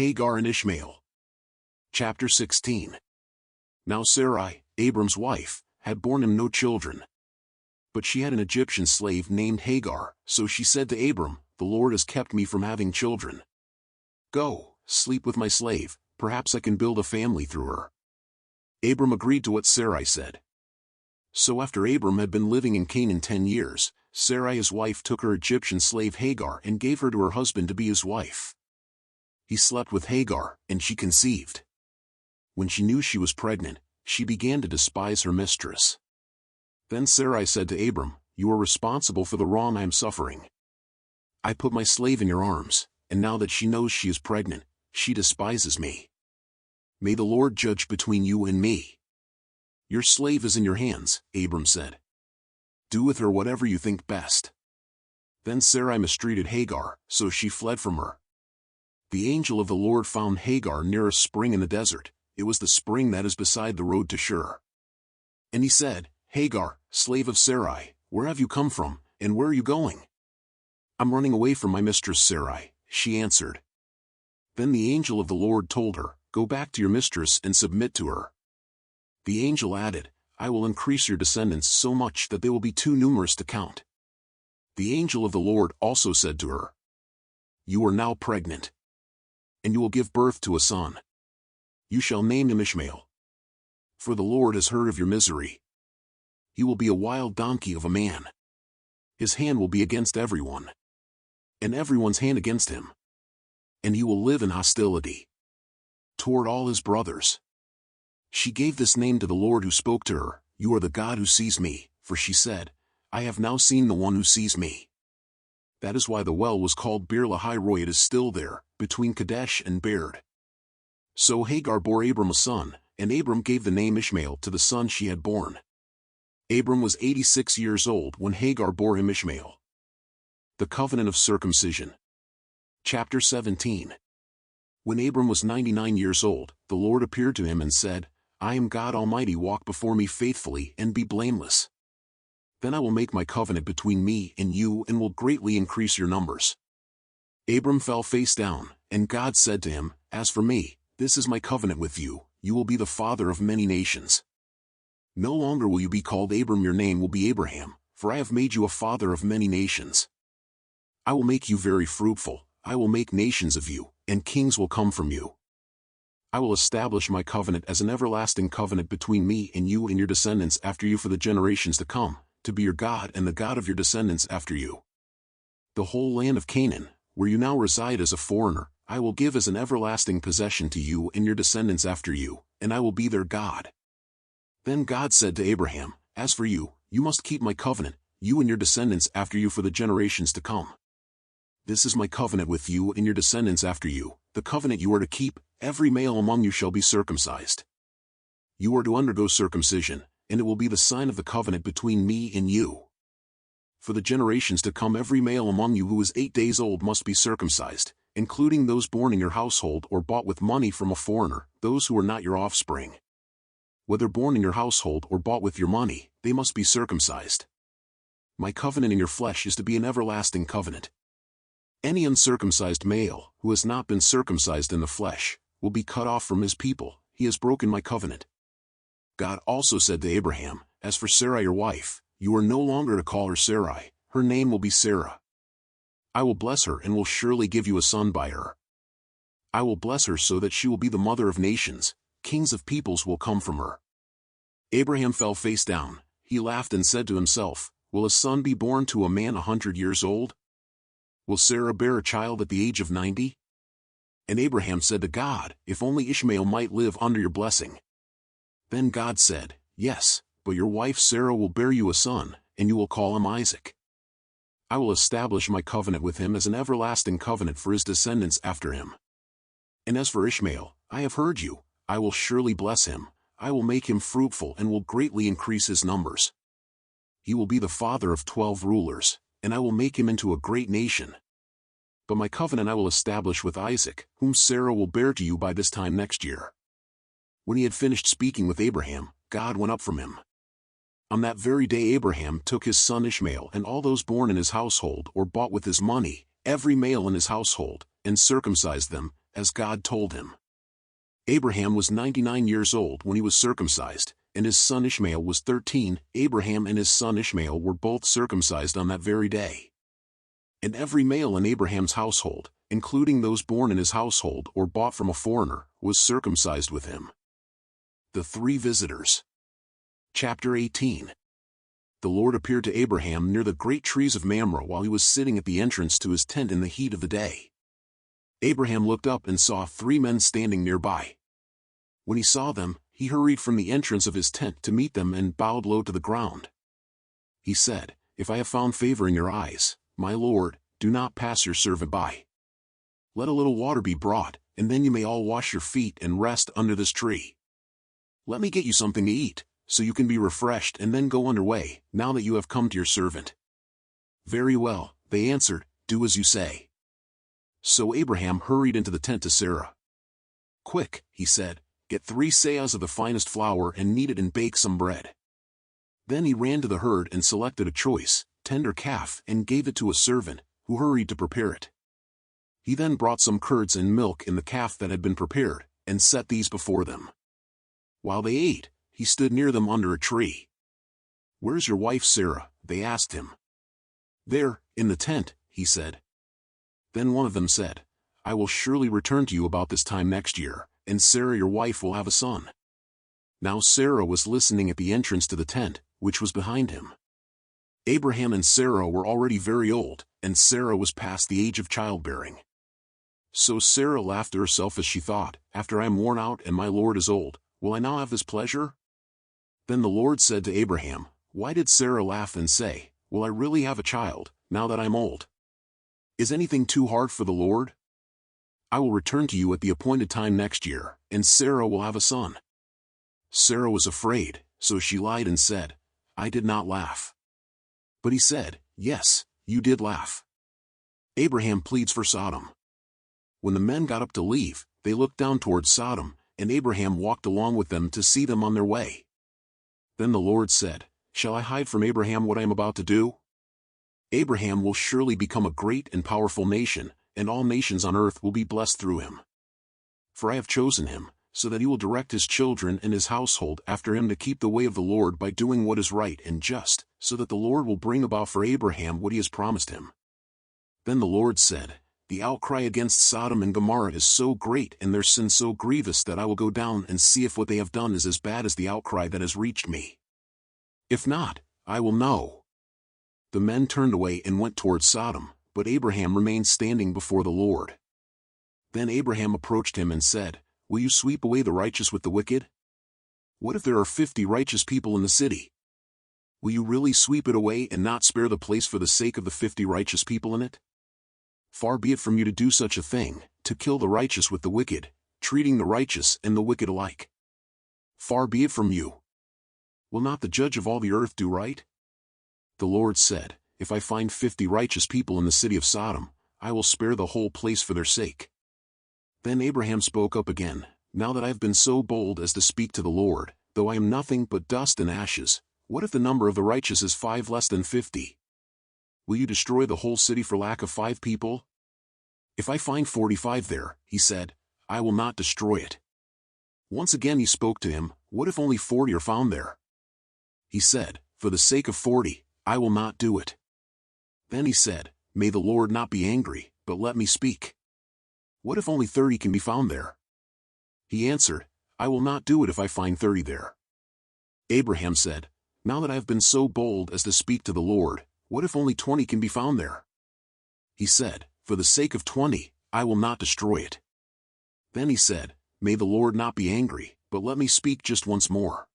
Hagar and Ishmael. Chapter 16. Now Sarai, Abram's wife, had borne him no children. But she had an Egyptian slave named Hagar, so she said to Abram, "The Lord has kept me from having children. Go, sleep with my slave, perhaps I can build a family through her." Abram agreed to what Sarai said. So after Abram had been living in Canaan 10 years, Sarai his wife took her Egyptian slave Hagar and gave her to her husband to be his wife. He slept with Hagar, and she conceived. When she knew she was pregnant, she began to despise her mistress. Then Sarai said to Abram, "You are responsible for the wrong I am suffering. I put my slave in your arms, and now that she knows she is pregnant, she despises me. May the Lord judge between you and me." "Your slave is in your hands," Abram said. "Do with her whatever you think best." Then Sarai mistreated Hagar, so she fled from her. The angel of the Lord found Hagar near a spring in the desert. It was the spring that is beside the road to Shur. And he said, "Hagar, slave of Sarai, where have you come from, and where are you going?" "I'm running away from my mistress Sarai," she answered. Then the angel of the Lord told her, "Go back to your mistress and submit to her." The angel added, "I will increase your descendants so much that they will be too numerous to count." The angel of the Lord also said to her, "You are now pregnant, and you will give birth to a son. You shall name him Ishmael. For the Lord has heard of your misery. He will be a wild donkey of a man. His hand will be against everyone, and everyone's hand against him. And he will live in hostility toward all his brothers." She gave this name to the Lord who spoke to her, "You are the God who sees me," for she said, "I have now seen the one who sees me." That is why the well was called Beer Lahai Roi. It is still there, between Kadesh and Bered. So Hagar bore Abram a son, and Abram gave the name Ishmael to the son she had born. Abram was 86 years old when Hagar bore him Ishmael. The Covenant of Circumcision. Chapter 17. When Abram was 99 years old, the Lord appeared to him and said, "I am God Almighty, walk before me faithfully and be blameless. Then I will make my covenant between me and you and will greatly increase your numbers." Abram fell face down, and God said to him, "As for me, this is my covenant with you, you will be the father of many nations. No longer will you be called Abram, your name will be Abraham, for I have made you a father of many nations. I will make you very fruitful, I will make nations of you, and kings will come from you. I will establish my covenant as an everlasting covenant between me and you and your descendants after you for the generations to come, to be your God and the God of your descendants after you. The whole land of Canaan, where you now reside as a foreigner, I will give as an everlasting possession to you and your descendants after you, and I will be their God." Then God said to Abraham, "As for you, you must keep my covenant, you and your descendants after you for the generations to come. This is my covenant with you and your descendants after you, the covenant you are to keep, every male among you shall be circumcised. You are to undergo circumcision, and it will be the sign of the covenant between me and you. For the generations to come every male among you who is 8 days old must be circumcised, including those born in your household or bought with money from a foreigner, those who are not your offspring. Whether born in your household or bought with your money, they must be circumcised. My covenant in your flesh is to be an everlasting covenant. Any uncircumcised male, who has not been circumcised in the flesh, will be cut off from his people, he has broken my covenant." God also said to Abraham, "As for Sarai your wife, you are no longer to call her Sarai, her name will be Sarah. I will bless her and will surely give you a son by her. I will bless her so that she will be the mother of nations, kings of peoples will come from her." Abraham fell face down, he laughed and said to himself, "Will a son be born to a man 100 years old? Will Sarah bear a child at the age of 90? And Abraham said to God, "If only Ishmael might live under your blessing." Then God said, "Yes, but your wife Sarah will bear you a son, and you will call him Isaac. I will establish my covenant with him as an everlasting covenant for his descendants after him. And as for Ishmael, I have heard you, I will surely bless him, I will make him fruitful and will greatly increase his numbers. He will be the father of 12 rulers, and I will make him into a great nation. But my covenant I will establish with Isaac, whom Sarah will bear to you by this time next year." When he had finished speaking with Abraham, God went up from him. On that very day Abraham took his son Ishmael and all those born in his household or bought with his money, every male in his household, and circumcised them, as God told him. Abraham was 99 years old when he was circumcised, and his son Ishmael was 13. Abraham and his son Ishmael were both circumcised on that very day. And every male in Abraham's household, including those born in his household or bought from a foreigner, was circumcised with him. The three visitors. Chapter 18. The Lord appeared to Abraham near the great trees of Mamre while he was sitting at the entrance to his tent in the heat of the day. Abraham looked up and saw 3 men standing nearby. When he saw them, he hurried from the entrance of his tent to meet them and bowed low to the ground. He said, "If I have found favor in your eyes, my Lord, do not pass your servant by. Let a little water be brought, and then you may all wash your feet and rest under this tree. Let me get you something to eat, so you can be refreshed and then go underway, now that you have come to your servant." "Very well," they answered, "do as you say." So Abraham hurried into the tent to Sarah. "Quick," he said, "get 3 seahs of the finest flour and knead it and bake some bread." Then he ran to the herd and selected a choice, tender calf and gave it to a servant, who hurried to prepare it. He then brought some curds and milk in the calf that had been prepared, and set these before them. While they ate, he stood near them under a tree. "Where's your wife Sarah?" they asked him. "There, in the tent," he said. Then one of them said, "I will surely return to you about this time next year, and Sarah your wife will have a son." Now Sarah was listening at the entrance to the tent, which was behind him. Abraham and Sarah were already very old, and Sarah was past the age of childbearing. So Sarah laughed to herself as she thought, "After I am worn out and my Lord is old, will I now have this pleasure?" Then the Lord said to Abraham, "Why did Sarah laugh and say, 'Will I really have a child, now that I am old?' Is anything too hard for the Lord? I will return to you at the appointed time next year, and Sarah will have a son." Sarah was afraid, so she lied and said, "I did not laugh." But he said, "Yes, you did laugh." Abraham pleads for Sodom. When the men got up to leave, they looked down towards Sodom, and Abraham walked along with them to see them on their way. Then the Lord said, "Shall I hide from Abraham what I am about to do? Abraham will surely become a great and powerful nation, and all nations on earth will be blessed through him. For I have chosen him, so that he will direct his children and his household after him to keep the way of the Lord by doing what is right and just, so that the Lord will bring about for Abraham what he has promised him." Then the Lord said, "The outcry against Sodom and Gomorrah is so great and their sin so grievous that I will go down and see if what they have done is as bad as the outcry that has reached me. If not, I will know." The men turned away and went towards Sodom, but Abraham remained standing before the Lord. Then Abraham approached him and said, "Will you sweep away the righteous with the wicked? What if there are 50 righteous people in the city? Will you really sweep it away and not spare the place for the sake of the 50 righteous people in it? Far be it from you to do such a thing, to kill the righteous with the wicked, treating the righteous and the wicked alike. Far be it from you. Will not the judge of all the earth do right?" The Lord said, "If I find 50 righteous people in the city of Sodom, I will spare the whole place for their sake." Then Abraham spoke up again, "Now that I have been so bold as to speak to the Lord, though I am nothing but dust and ashes, what if the number of the righteous is 5 less than 50? Will you destroy the whole city for lack of 5 people? If I find 45 there," he said, "I will not destroy it." Once again he spoke to him, "What if only 40 are found there?" He said, "For the sake of 40, I will not do it." Then he said, "May the Lord not be angry, but let me speak. What if only 30 can be found there?" He answered, "I will not do it if I find 30 there." Abraham said, "Now that I have been so bold as to speak to the Lord, what if only 20 can be found there?" He said, "For the sake of 20, I will not destroy it." Then he said, "May the Lord not be angry, but let me speak just once more.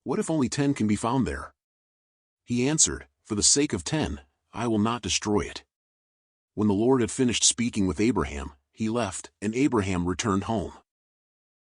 What if only 10 can be found there?" He answered, "For the sake of 10, I will not destroy it." When the Lord had finished speaking with Abraham, he left, and Abraham returned home.